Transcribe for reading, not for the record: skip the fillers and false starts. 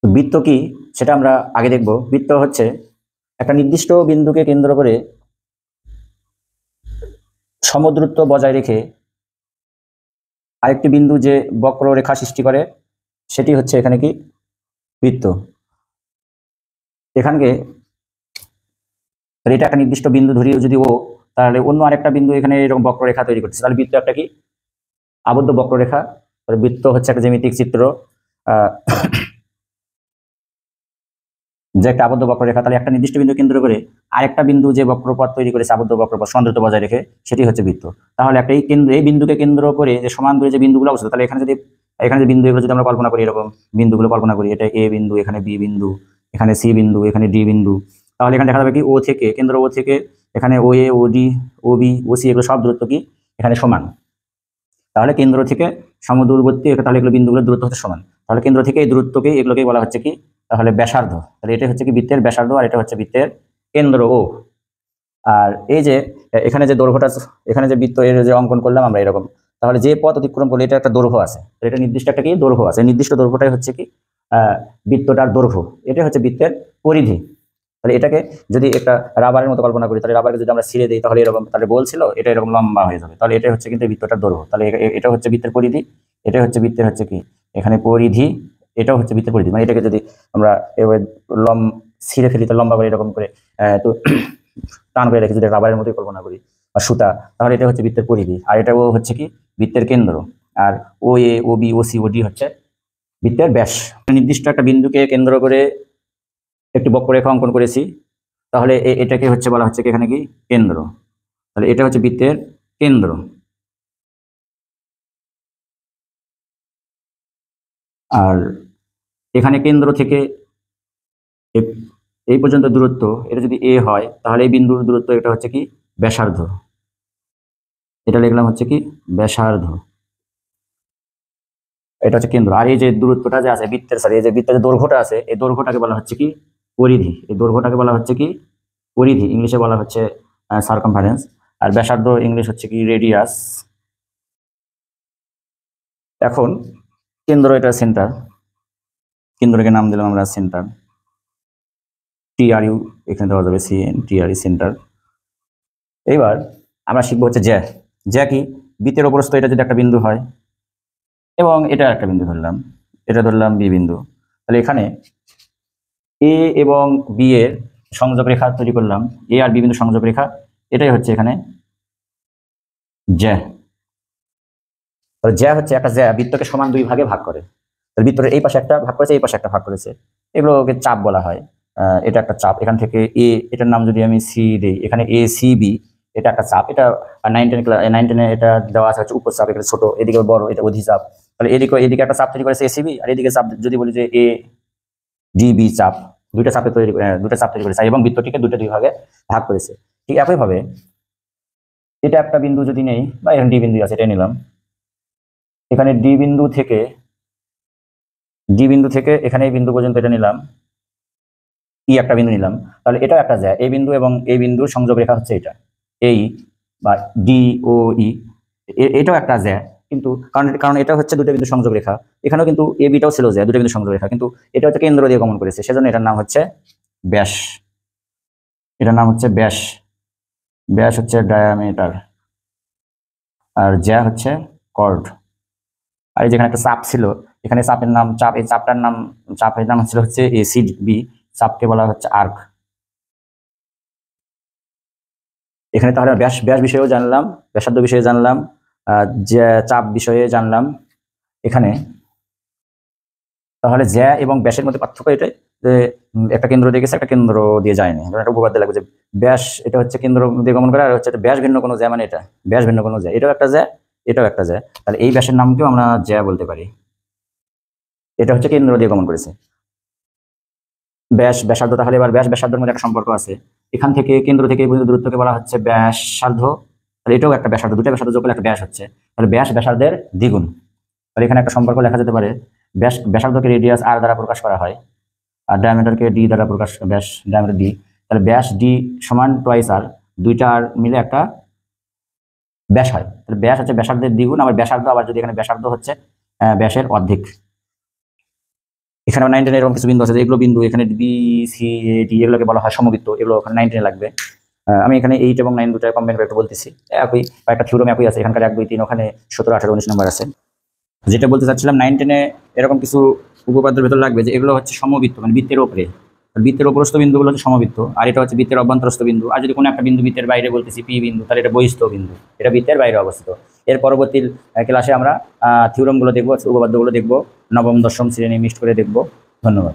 তো বৃত্ত কি সেটা আমরা আগে দেখব। বৃত্ত হচ্ছে একটা নির্দিষ্ট বিন্দুকে কেন্দ্র করে সমদূরত্ব বজায় রেখে আরেকটি বিন্দু যে বক্ররেখা সৃষ্টি করে সেটি হচ্ছে এখানে কি বৃত্ত। এখানে এটা একটা নির্দিষ্ট বিন্দু ধরি যদি ও, তাহলে অন্য আরেকটা বিন্দু এখানে এরকম বক্ররেখা তৈরি করছে, তাহলে বৃত্ত একটা কি আবদ্ধ বক্ররেখা। তাহলে বৃত্ত হচ্ছে একটা জ্যামিতিক চিত্র যে একটা আবদ্ধ বক্ররেখা। তাহলে একটা নির্দিষ্ট বিন্দু কেন্দ্র করে আরেকটা বিন্দু যে বক্রপথ তৈরি করেছে আবদ্ধ বক্রপথ সমান্তরালতা বজায় রেখে, সেটি হচ্ছে বৃত্ত। তাহলে একটা এই বিন্দুকে কেন্দ্র করে যে সমান দূরে যে বিন্দুগুলো অবস্থিত, তাহলে এখানে যে বিন্দু এগুলো যদি আমরা কল্পনা করি, এরকম বিন্দুগুলো কল্পনা করি, এটা এ বিন্দু, এখানে বি বিন্দু, এখানে সি বিন্দু, এখানে ডি বিন্দু, তাহলে এখানে দেখা যাবে কি ও থেকে কেন্দ্র ও থেকে এখানে ও এ, ও ডি, ও বি, ও সি এগুলো সব দূরত্ব কি এখানে সমান। তাহলে কেন্দ্র থেকে সমদূরবর্তী, তাহলে এগুলো বিন্দুগুলোর দূরত্ব হচ্ছে সমান। তাহলে কেন্দ্র থেকে এই দূরত্বকে এগুলোকে বলা হচ্ছে কি তাহলে ব্যাসার্ধ। তাহলে এটা হচ্ছে কি বৃত্তের ব্যাসার্ধ, আর এটা হচ্ছে বৃত্তের কেন্দ্র ও। আর এই যে এখানে যে দৈর্ঘ্যটা, এখানে যে বৃত্ত এর যে অঙ্কন করলাম আমরা এরকম, তাহলে যে পথ অতিক্রম করলে এটা একটা দৈর্ঘ্য আছে, এটা নির্দিষ্ট একটা কি দৈর্ঘ্য আছে, নির্দিষ্ট দৈর্ঘ্যটাই হচ্ছে কি বৃত্তটার দৈর্ঘ্য, এটা হচ্ছে বৃত্তের পরিধি। তাহলে এটাকে যদি একটা রাবারের মতো কল্পনা করি, তাহলে রাবারকে যদি আমরা ছিঁড়ে দিই তাহলে এরকম, তাহলে বলছিল এটা এরকম লম্বা হয়ে যাবে, তাহলে এটা হচ্ছে কিন্তু বৃত্তটার দৈর্ঘ্য। তাহলে এটা হচ্ছে বৃত্তের পরিধি, এটা হচ্ছে বৃত্তের হচ্ছে কি এখানে পরিধি, এটাও হচ্ছে বৃত্তের পরিধি। মানে এটাকে যদি আমরা এবার ছিঁড়ে ফেলি তাহলে লম্বা করে এরকম করে তো টান করে রেখে যদি রাবারের মতোই কল্পনা করি বা সুতা, তাহলে এটা হচ্ছে বৃত্তের পরিধি। আর এটাও হচ্ছে কি বৃত্তের কেন্দ্র। আর ও এ, ও বি, ও সি, ও ডি হচ্ছে বৃত্তের ব্যাস। নির্দিষ্ট একটা বিন্দুকে কেন্দ্র করে একটি বক্ররেখা অঙ্কন করেছি, তাহলে এটাকে হচ্ছে বলা হচ্ছে কি এখানে কি কেন্দ্র। তাহলে এটা হচ্ছে বৃত্তের কেন্দ্র। আর এখানে কেন্দ্র থেকে এই পর্যন্ত দূরত্ব এটা যদি এ হয়, তাহলে এই বিন্দুর দূরত্ব এটা হচ্ছে কি ব্যাসার্ধ। এটা লিখলাম হচ্ছে কি ব্যাসার্ধ, এটা হচ্ছে কেন্দ্র। আর এই যে দূরত্বটা যে আছে বৃত্তের সাথে, এই যে বৃত্তের যে দৈর্ঘ্যটা আছে, এই দৈর্ঘ্যটাকে বলা হচ্ছে কি পরিধি। এই দৈর্ঘ্যটাকে বলা হচ্ছে কি পরিধি, ইংলিশে বলা হচ্ছে সার্কামফারেন্স। আর ব্যাসার্ধ ইংলিশ হচ্ছে কি রেডিয়াস। এখন কেন্দ্র এটা সেন্টার, কেন্দ্রকে নাম দিলাম আমরা সেন্টার, টিআরইউ এখানে দেওয়া যাবে, সিএন টিআরই সেন্টার। এবার আমরা শিখবো হচ্ছে জ্যা। জ্যা কি বৃত্তের উপরস্থ এটা যদি একটা বিন্দু হয় এবং এটা একটা বিন্দু ধরলাম, এটা ধরলাম বি বিন্দু, তাহলে এখানে এ এবং বি এর সংযোগ রেখা তৈরি করলাম, এ আর বি বিন্দু সংযোগ রেখা, এটাই হচ্ছে এখানে জ্যা। তাহলে জ্যা হচ্ছে একটা জ্যা বৃত্তকে সমান দুই ভাগে ভাগ করে। তাহলে বৃত্তের এই পাশে একটা ভাগ করেছে, এই পাশে একটা ভাগ করেছে, এগুলোকে চাপ বলা হয়। এটা একটা চাপ, এখান থেকে এ, এটার নাম যদি আমি সি দিই, এখানে এ সি বি, এটা একটা চাপ। এটা 9-10 এটা দেওয়া আছে হচ্ছে উপচাপ, এখানে ছোট, এদিকে বড়, এটা অধিচাপ। তাহলে এদিকে একটা চাপ তৈরি করেছে এসিবি, আর এদিকে চাপ যদি বলি যে এ ডিবি চাপ, দুইটা চাপ তৈরি করেছে এবং বৃত্তটিকে দুই ভাগে ভাগ করেছে। ঠিক একইভাবে এটা একটা বিন্দু যদি নেই, বা এখানে ডি বিন্দু আছে, এটা নিলাম, এখানে ডি বিন্দু থেকে এখানে এই বিন্দু পর্যন্ত এটা নিলাম, ই একটা বিন্দু নিলাম, তাহলে এটাও একটা যায় এই বিন্দু এবং এই বিন্দুর সংযোগ রেখা হচ্ছে এটা এই বা ডি ও ই, এটাও একটা যায়, কিন্তু কারণ এটা হচ্ছে দুটো বিন্দু সংযোগ রেখা, এখানেও কিন্তু এ বিটাও ছিল যায় দুটো বিন্দু সংযোগ রেখা, কিন্তু এটা হচ্ছে কেন্দ্র দিয়ে গমন করেছে, সেজন্য এটার নাম হচ্ছে ব্যাস। এটার নাম হচ্ছে ব্যাস। ব্যাস হচ্ছে ডায়ামিটার, আর জ্যা হচ্ছে কর্ড। আর এই যেখানে একটা চাপ ছিল, এখানে চাপের নাম এই চাপের নাম হচ্ছে এসি বি, চাপকে বলা হচ্ছে আর্ক। এখানে তাহলে ব্যাস বিষয়েও জানলাম, ব্যাসার্ধ বিষয়ে জানলাম, যে চাপ বিষয়ে জানলাম। এখানে তাহলে জ্যা এবং ব্যাসের মধ্যে পার্থক্য এটাই যে একটা কেন্দ্র দিয়ে গেছে, একটা কেন্দ্র দিয়ে যায়নি। একটা উপপাদ্য লাগবে যে ব্যাস এটা হচ্ছে কেন্দ্র দিয়ে গমন করে, আর হচ্ছে ব্যাস ভিন্ন কোনো জ্যা, মানে এটা ব্যাস ভিন্ন কোনো জ্যা, এটাও একটা জ্যা, এটাও একটা জ্যা। তাহলে এই ব্যাসের নামকেও আমরা জ্যা বলতে পারি, এটা হচ্ছে কেন্দ্র দিয়ে গমন করেছে। ব্যাসার্ধ, তাহলে এবার ব্যাসার্ধের মধ্যে একটা সম্পর্ক আছে, এখান থেকে কেন্দ্র থেকে এই পর্যন্ত দূরত্বকে বলা হচ্ছে ব্যাসার্ধ। তাহলে এটাও একটা ব্যাসার্ধ, দুটো ব্যাসার্ধ যোগ করলে একটা ব্যাস হচ্ছে, তাহলে ব্যাসার্ধের দ্বিগুণ। তাহলে এখানে একটা সম্পর্ক লেখা যেতে পারে, ব্যাসার্ধকে রেডিয়াস আর দ্বারা প্রকাশ করা হয়, আর ডায়ামিটারকে ডি দ্বারা প্রকাশ, ব্যাস ডায়ামিটার ডি, তাহলে ব্যাস ডি সমান টয়েস আর, দুইটা আর মিলে একটা ব্যাস হয়। তাহলে ব্যাস হচ্ছে ব্যাসার্ধের দ্বিগুণ, আবার ব্যাসার্ধ, আবার যদি এখানে ব্যাসার্ধ হচ্ছে ব্যাসের অর্ধেক। এখানে 9 10 এরকম কিছু বিন্দু আছে, এগুলো বিন্দু এখানে বি সি এ ডি এগুলোকে বলা হয় সমবৃত্ত, এগুলো ওখানে 9 10 লাগবে। আমি এখানে 8 এবং 9 দুটো কম্বাইন করে একটু বলতেছি, একই একটা থিওরেম একই আছে, এখানকার 1 2 3 ওখানে 17 18 19 নম্বর আছে। যেটা বলতে চাচ্ছিলাম 9 10 এ এরকম কিছু উপপাদ্যের ভেতর লাগবে যে এগুলো হচ্ছে সমবৃত্ত, মানে বৃত্তের উপরে, বৃত্তের উপরস্থ বিন্দুগুলো হচ্ছে সমবৃত্ত, আর এটা হচ্ছে বৃত্তের অভ্যন্তরস্থ বিন্দু। আর যদি কোনো একটা বিন্দু বৃত্তের বাইরে বলতেছি পি বিন্দু, তাহলে এটা বহিস্থ বিন্দু, এটা বৃত্তের বাইরে অবস্থিত। এর পরবর্তী ক্লাসে আমরা থিওরেমগুলো দেখবো, উপপাদ্যগুলো দেখবো, নবম দশম শ্রেণী মিক্সড করে দেখবো। ধন্যবাদ।